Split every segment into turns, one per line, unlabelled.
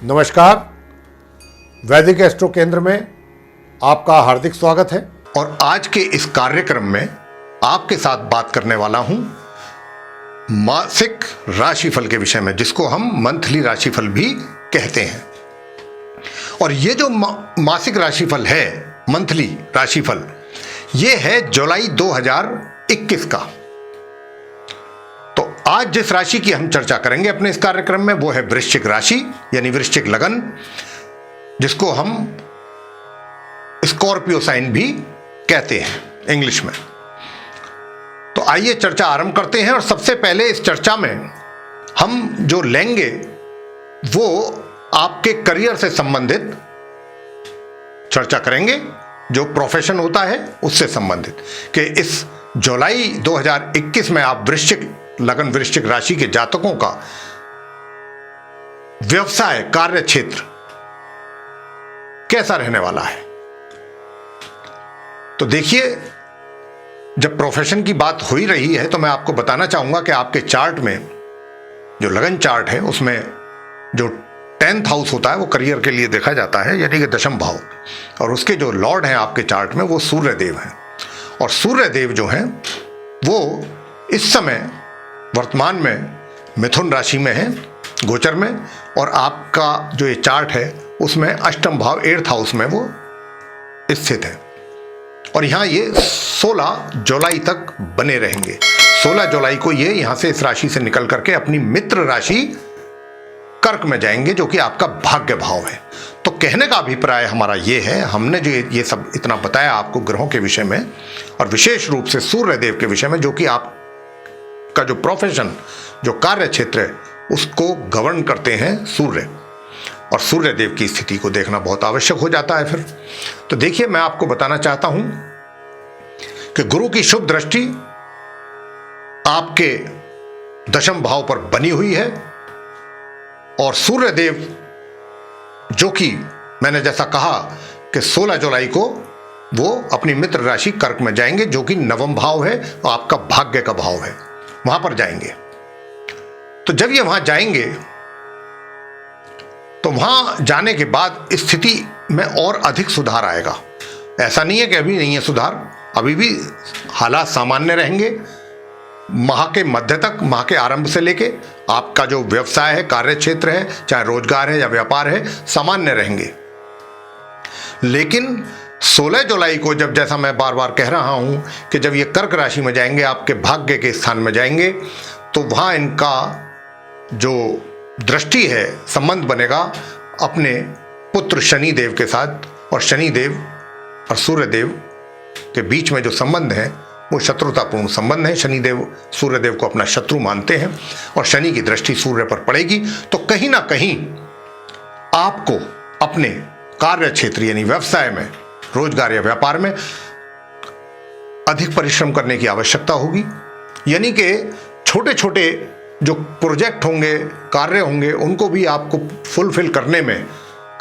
नमस्कार, वैदिक एस्ट्रो केंद्र में आपका हार्दिक स्वागत है।
और आज के इस कार्यक्रम में आपके साथ बात करने वाला हूं मासिक राशिफल के विषय में, जिसको हम मंथली राशिफल भी कहते हैं। और ये जो मासिक राशिफल है, मंथली राशिफल, ये है जुलाई 2021 का। तो आज जिस राशि की हम चर्चा करेंगे अपने इस कार्यक्रम में, वो है वृश्चिक राशि, यानी वृश्चिक लगन, जिसको हम स्कॉर्पियो साइन भी कहते हैं इंग्लिश में। तो आइए चर्चा आरंभ करते हैं। और सबसे पहले इस चर्चा में हम जो लेंगे वो आपके करियर से संबंधित चर्चा करेंगे, जो प्रोफेशन होता है उससे संबंधित, कि इस जुलाई 2021 में आप वृश्चिक लगन वृश्चिक राशि के जातकों का व्यवसाय, कार्य क्षेत्र कैसा रहने वाला है। तो देखिए, जब प्रोफेशन की बात हो ही रही है तो मैं आपको बताना चाहूंगा कि आपके चार्ट में जो लगन चार्ट है, उसमें जो 10th हाउस होता है वो करियर के लिए देखा जाता है, यानी कि दशम भाव। और उसके जो लॉर्ड हैं आपके चार्ट में, वो सूर्य देव हैं। और सूर्य देव जो हैं वो इस समय वर्तमान में मिथुन राशि में है, गोचर में। और आपका जो ये चार्ट है उसमें अष्टम भाव 8th हाउस में वो स्थित है। और यहाँ ये 16 जुलाई तक बने रहेंगे। 16 जुलाई को ये यहाँ से इस राशि से निकल करके अपनी मित्र राशि कर्क में जाएंगे, जो कि आपका भाग्य भाव है। तो कहने का अभिप्राय हमारा ये है, हमने जो ये सब इतना बताया आपको ग्रहों के विषय में, और विशेष रूप से सूर्य देव के विषय में, जो कि आपका जो प्रोफेशन, जो कार्य क्षेत्र है, उसको गवर्न करते हैं सूर्य। और सूर्य देव की स्थिति को देखना बहुत आवश्यक हो जाता है फिर। तो देखिए, मैं आपको बताना चाहता हूं कि गुरु की शुभ दृष्टि आपके दशम भाव पर बनी हुई है। और सूर्य देव, जो कि मैंने जैसा कहा कि 16 जुलाई को वो अपनी मित्र राशि कर्क में जाएंगे, जो कि नवम भाव है और आपका भाग्य का भाव है, वहां पर जाएंगे। तो जब ये वहां जाएंगे तो वहां जाने के बाद स्थिति में और अधिक सुधार आएगा। ऐसा नहीं है कि अभी नहीं है सुधार, अभी भी हालात सामान्य रहेंगे। माह के मध्य तक, माह के आरंभ से लेके आपका जो व्यवसाय है, कार्य क्षेत्र है, चाहे रोजगार है या व्यापार है, सामान्य रहेंगे। लेकिन 16 जुलाई को जब, जैसा मैं बार बार कह रहा हूं कि जब ये कर्क राशि में जाएंगे, आपके भाग्य के स्थान में जाएंगे, तो वहां इनका जो दृष्टि है, संबंध बनेगा अपने पुत्र शनि देव के साथ। और शनि देव और सूर्य देव के बीच में जो संबंध है वो शत्रुतापूर्ण संबंध है। शनि देव सूर्य देव को अपना शत्रु मानते हैं और शनि की दृष्टि सूर्य पर पड़ेगी। तो कहीं ना कहीं आपको अपने कार्य क्षेत्र, यानी व्यवसाय में, रोजगार या व्यापार में अधिक परिश्रम करने की आवश्यकता होगी। यानी कि छोटे छोटे जो प्रोजेक्ट होंगे, कार्य होंगे, उनको भी आपको फुलफिल करने में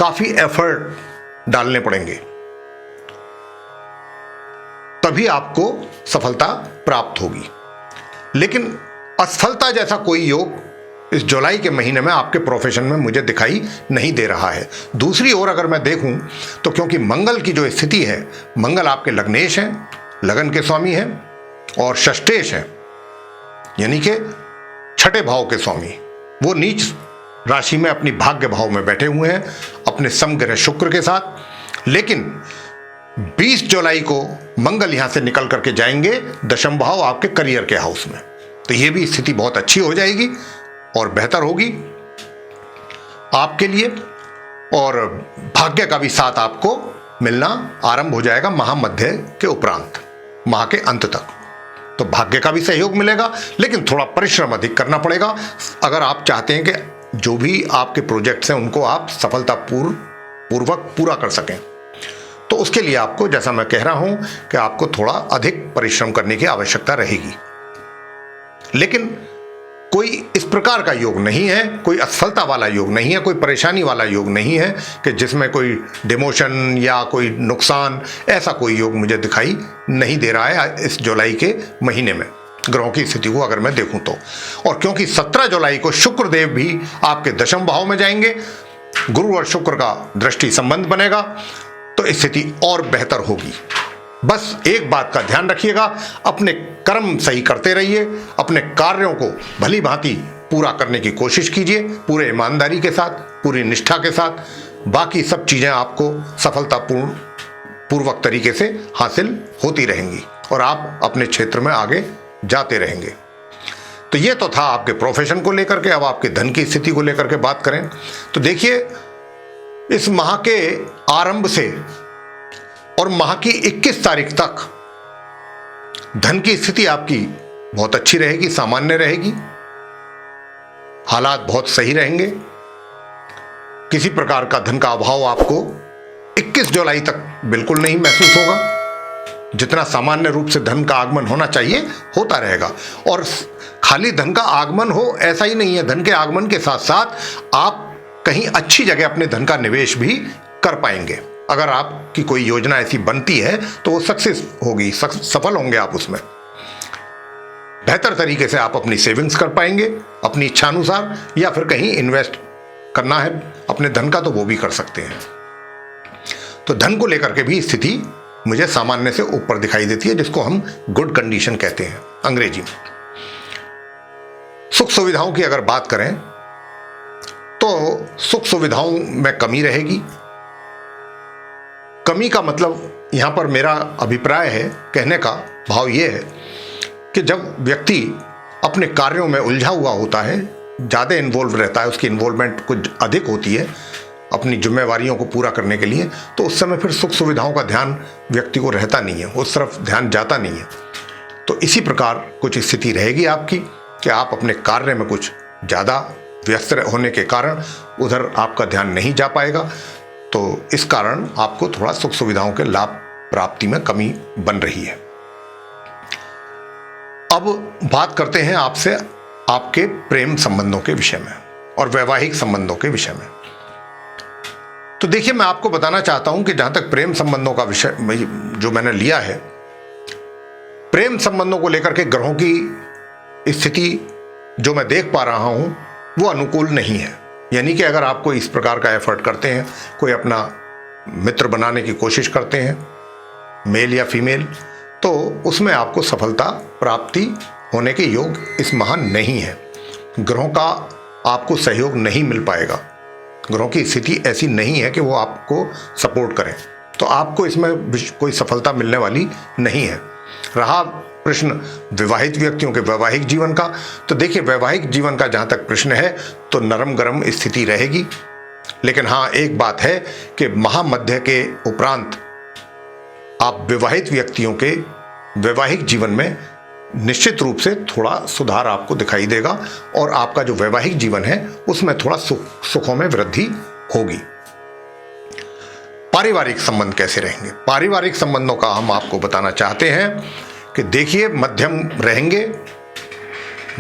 काफी एफर्ट डालने पड़ेंगे, तभी आपको सफलता प्राप्त होगी। लेकिन असफलता जैसा कोई योग इस जुलाई के महीने में आपके प्रोफेशन में मुझे दिखाई नहीं दे रहा है। दूसरी ओर अगर मैं देखूं तो, क्योंकि मंगल की जो स्थिति है, मंगल आपके लग्नेश हैं, लगन के स्वामी हैं, और षष्ठेश हैं, यानी कि छठे भाव के स्वामी, वो नीच राशि में अपनी भाग्य भाव में बैठे हुए हैं अपने समग्रह शुक्र के साथ। लेकिन 20 जुलाई को मंगल यहां से निकल करके जाएंगे दशम भाव, आपके करियर के हाउस में। तो ये भी स्थिति बहुत अच्छी हो जाएगी और बेहतर होगी आपके लिए। और भाग्य का भी साथ आपको मिलना आरंभ हो जाएगा माह मध्य के उपरांत, माह के अंत तक। तो भाग्य का भी सहयोग मिलेगा, लेकिन थोड़ा परिश्रम अधिक करना पड़ेगा अगर आप चाहते हैं कि जो भी आपके प्रोजेक्ट्स हैं उनको आप सफलतापूर्वक पूरा कर सकें। तो उसके लिए आपको, जैसा मैं कह रहा हूं, कि आपको थोड़ा अधिक परिश्रम करने की आवश्यकता रहेगी। लेकिन कोई इस प्रकार का योग नहीं है, कोई असफलता वाला योग नहीं है, कोई परेशानी वाला योग नहीं है कि जिसमें कोई डिमोशन या कोई नुकसान, ऐसा कोई योग मुझे दिखाई नहीं दे रहा है इस जुलाई के महीने में, ग्रहों की स्थिति को अगर मैं देखूं तो। और क्योंकि 17 जुलाई को शुक्र देव भी आपके दशम भाव में जाएंगे गुरु और शुक्र का दृष्टि संबंध बनेगा तो स्थिति और बेहतर होगी। बस एक बात का ध्यान रखिएगा, अपने कर्म सही करते रहिए, अपने कार्यों को भली भांति पूरा करने की कोशिश कीजिए, पूरे ईमानदारी के साथ, पूरी निष्ठा के साथ। बाकी सब चीजें आपको सफलतापूर्वक तरीके से हासिल होती रहेंगी और आप अपने क्षेत्र में आगे जाते रहेंगे। तो ये तो था आपके प्रोफेशन को लेकर के। अब आपके धन की स्थिति को लेकर के बात करें तो देखिए, इस माह के आरंभ से और माह की 21 तारीख तक धन की स्थिति आपकी बहुत अच्छी रहेगी, सामान्य रहेगी, हालात बहुत सही रहेंगे। किसी प्रकार का धन का अभाव आपको 21 जुलाई तक बिल्कुल नहीं महसूस होगा। जितना सामान्य रूप से धन का आगमन होना चाहिए होता रहेगा। और खाली धन का आगमन हो ऐसा ही नहीं है, धन के आगमन के साथ साथ आप कहीं अच्छी जगह अपने धन का निवेश भी कर पाएंगे। अगर आपकी कोई योजना ऐसी बनती है तो वो सक्सेस होगी, सफल होंगे आप उसमें। बेहतर तरीके से आप अपनी सेविंग्स कर पाएंगे अपनी इच्छानुसार, या फिर कहीं इन्वेस्ट करना है अपने धन का तो वो भी कर सकते हैं। तो धन को लेकर के भी स्थिति मुझे सामान्य से ऊपर दिखाई देती है, जिसको हम गुड कंडीशन कहते हैं अंग्रेजी में। सुख सुविधाओं की अगर बात करें तो सुख सुविधाओं में कमी रहेगी। कमी का मतलब यहां पर मेरा अभिप्राय है, कहने का भाव यह है कि जब व्यक्ति अपने कार्यों में उलझा हुआ होता है, ज़्यादा इन्वॉल्व रहता है, उसकी इन्वॉल्वमेंट कुछ अधिक होती है अपनी जिम्मेवारियों को पूरा करने के लिए, तो उस समय फिर सुख सुविधाओं का ध्यान व्यक्ति को रहता नहीं है, उस तरफ ध्यान जाता नहीं है। तो इसी प्रकार कुछ स्थिति रहेगी आपकी कि आप अपने कार्य में कुछ ज़्यादा व्यस्त होने के कारण उधर आपका ध्यान नहीं जा पाएगा। तो इस कारण आपको थोड़ा सुख सुविधाओं के लाभ प्राप्ति में कमी बन रही है। अब बात करते हैं आपसे आपके प्रेम संबंधों के विषय में और वैवाहिक संबंधों के विषय में। तो देखिए, मैं आपको बताना चाहता हूं कि जहां तक प्रेम संबंधों का विषय जो मैंने लिया है, प्रेम संबंधों को लेकर के ग्रहों की स्थिति जो मैं देख पा रहा हूं वो अनुकूल नहीं है। यानी कि अगर आप कोई इस प्रकार का एफर्ट करते हैं, कोई अपना मित्र बनाने की कोशिश करते हैं, मेल या फीमेल, तो उसमें आपको सफलता प्राप्ति होने के योग इस माह नहीं है। ग्रहों का आपको सहयोग नहीं मिल पाएगा, ग्रहों की स्थिति ऐसी नहीं है कि वो आपको सपोर्ट करें, तो आपको इसमें कोई सफलता मिलने वाली नहीं है। रहा प्रश्न विवाहित व्यक्तियों के वैवाहिक जीवन का, तो देखिए, वैवाहिक जीवन का जहां तक प्रश्न है तो नरम गरम स्थिति रहेगी। लेकिन हाँ, एक बात है कि महामध्य के उपरांत आप विवाहित व्यक्तियों के वैवाहिक जीवन में निश्चित रूप से थोड़ा सुधार आपको दिखाई देगा और आपका जो वैवाहिक जीवन है उसमें थोड़ा सुखों में वृद्धि होगी। पारिवारिक संबंध कैसे रहेंगे? पारिवारिक संबंधों का हम आपको बताना चाहते हैं कि देखिए, मध्यम रहेंगे,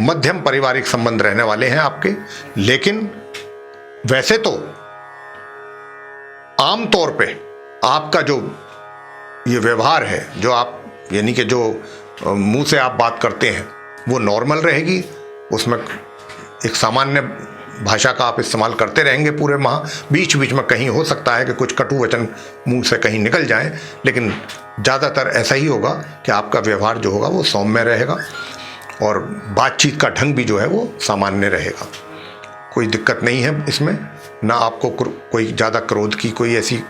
मध्यम पारिवारिक संबंध रहने वाले हैं आपके। लेकिन वैसे तो आम तौर पे आपका जो ये व्यवहार है, जो आप यानी कि जो मुंह से आप बात करते हैं वो नॉर्मल रहेगी, उसमें एक सामान्य भाषा का आप इस्तेमाल करते रहेंगे पूरे माह। बीच बीच में कहीं हो सकता है कि कुछ कटु वचन मुंह से कहीं निकल जाए, लेकिन ज़्यादातर ऐसा ही होगा कि आपका व्यवहार जो होगा वो सौम्य रहेगा और बातचीत का ढंग भी जो है वो सामान्य रहेगा। कोई दिक्कत नहीं है इसमें, ना आपको कोई ज़्यादा क्रोध की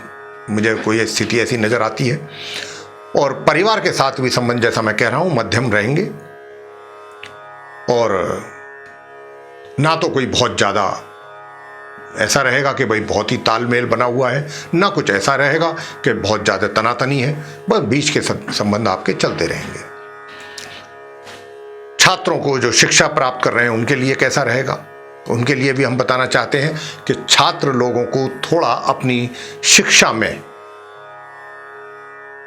मुझे कोई स्थिति ऐसी नज़र आती है। और परिवार के साथ भी संबंध, जैसा मैं कह रहा हूँ, मध्यम रहेंगे और ना तो कोई बहुत ज़्यादा ऐसा रहेगा कि भाई बहुत ही तालमेल बना हुआ है, ना कुछ ऐसा रहेगा कि बहुत ज़्यादा तनातनी है। बस बीच के संबंध आपके चलते रहेंगे। छात्रों को जो शिक्षा प्राप्त कर रहे हैं उनके लिए कैसा रहेगा, उनके लिए भी हम बताना चाहते हैं कि छात्र लोगों को थोड़ा अपनी शिक्षा में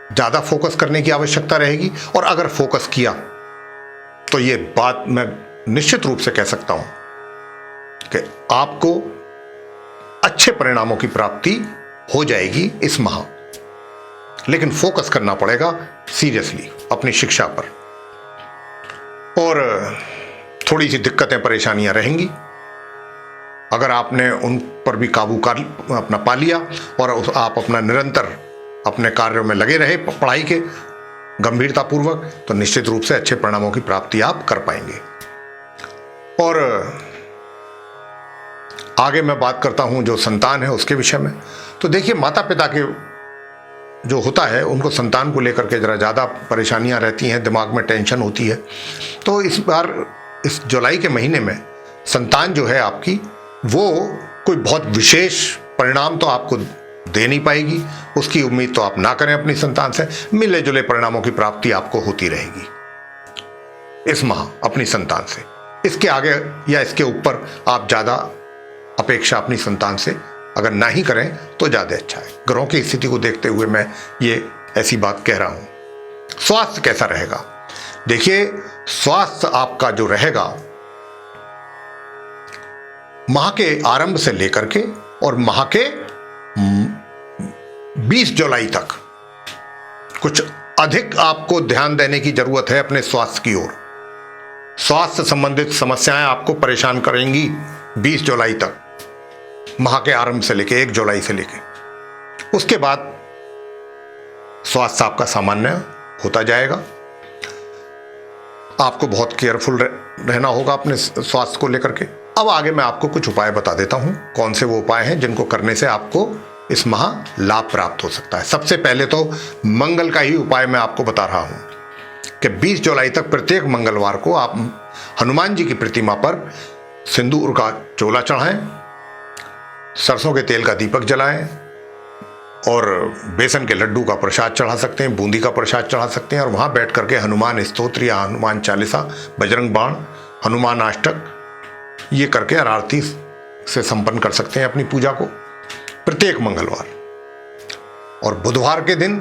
ज़्यादा फोकस करने की आवश्यकता रहेगी। और अगर फोकस किया तो ये बात मैं निश्चित रूप से कह सकता हूं कि आपको अच्छे परिणामों की प्राप्ति हो जाएगी इस माह। लेकिन फोकस करना पड़ेगा सीरियसली अपनी शिक्षा पर, और थोड़ी सी दिक्कतें परेशानियां रहेंगी। अगर आपने उन पर भी काबू कर अपना पा लिया और आप अपना निरंतर अपने कार्यों में लगे रहे पढ़ाई के गंभीरतापूर्वक, तो निश्चित रूप से अच्छे परिणामों की प्राप्ति आप कर पाएंगे। और आगे मैं बात करता हूं जो संतान है उसके विषय में। तो देखिए, माता पिता के जो होता है उनको संतान को लेकर के ज़रा ज़्यादा परेशानियां रहती हैं, दिमाग में टेंशन होती है। तो इस बार इस जुलाई के महीने में संतान जो है आपकी, वो कोई बहुत विशेष परिणाम तो आपको दे नहीं पाएगी, उसकी उम्मीद तो आप ना करें अपनी संतान से। मिले जुले परिणामों की प्राप्ति आपको होती रहेगी इस माह अपनी संतान से। इसके आगे या इसके ऊपर आप ज़्यादा अपेक्षा अपनी संतान से अगर ना ही करें तो ज़्यादा अच्छा है। ग्रहों की स्थिति को देखते हुए मैं ये ऐसी बात कह रहा हूं। स्वास्थ्य कैसा रहेगा? देखिए, स्वास्थ्य आपका जो रहेगा माह के आरंभ से लेकर के और माह के 20 जुलाई तक कुछ अधिक आपको ध्यान देने की जरूरत है अपने स्वास्थ्य की ओर। स्वास्थ्य संबंधित समस्याएं आपको परेशान करेंगी 20 जुलाई तक, माह के आरंभ से लेके 1 जुलाई से लेके। उसके बाद स्वास्थ्य आपका सामान्य होता जाएगा। आपको बहुत केयरफुल रहना होगा अपने स्वास्थ्य को लेकर के। अब आगे मैं आपको कुछ उपाय बता देता हूं, कौन से वो उपाय हैं जिनको करने से आपको इस माह लाभ प्राप्त हो सकता है। सबसे पहले तो मंगल का ही उपाय मैं आपको बता रहा हूं कि 20 जुलाई तक प्रत्येक मंगलवार को आप हनुमान जी की प्रतिमा पर सिंदूर का चोला चढ़ाएं, सरसों के तेल का दीपक जलाएं और बेसन के लड्डू का प्रसाद चढ़ा सकते हैं, बूंदी का प्रसाद चढ़ा सकते हैं। और वहां बैठ करके हनुमान स्तोत्र या हनुमान चालीसा, बजरंग बाण, हनुमान अष्टक ये करके आरती से संपन्न कर सकते हैं अपनी पूजा को प्रत्येक मंगलवार। और बुधवार के दिन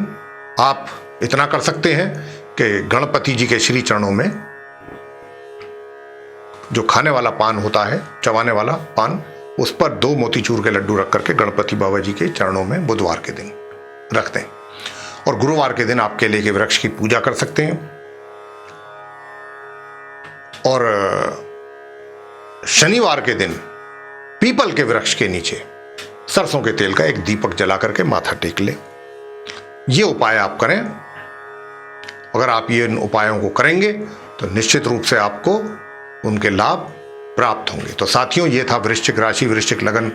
आप इतना कर सकते हैं कि गणपति जी के श्री चरणों में जो खाने वाला पान होता है, चबाने वाला पान, उस पर 2 मोतीचूर के लड्डू रख करके गणपति बाबा जी के चरणों में बुधवार के दिन रख दें। और गुरुवार के दिन आप केले के वृक्ष की पूजा कर सकते हैं। और शनिवार के दिन पीपल के वृक्ष के नीचे सरसों के तेल का एक दीपक जला करके माथा टेक ले। ये उपाय आप करें। अगर आप ये उपायों को करेंगे तो निश्चित रूप से आपको उनके लाभ प्राप्त होंगे। तो साथियों, ये था वृश्चिक राशि, वृश्चिक लगन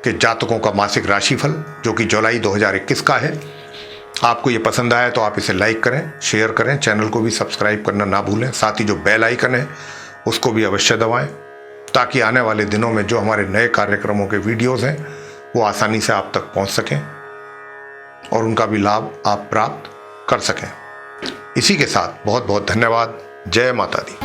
के जातकों का मासिक राशिफल जो कि जुलाई 2021 का है। आपको ये पसंद आया तो आप इसे लाइक करें, शेयर करें, चैनल को भी सब्सक्राइब करना ना भूलें। साथ ही जो बेल आइकन है उसको भी अवश्य दबाएं ताकि आने वाले दिनों में जो हमारे नए कार्यक्रमों के वीडियोस हैं वो आसानी से आप तक पहुंच सकें और उनका भी लाभ आप प्राप्त कर सकें। इसी के साथ बहुत बहुत धन्यवाद। जय माता दी।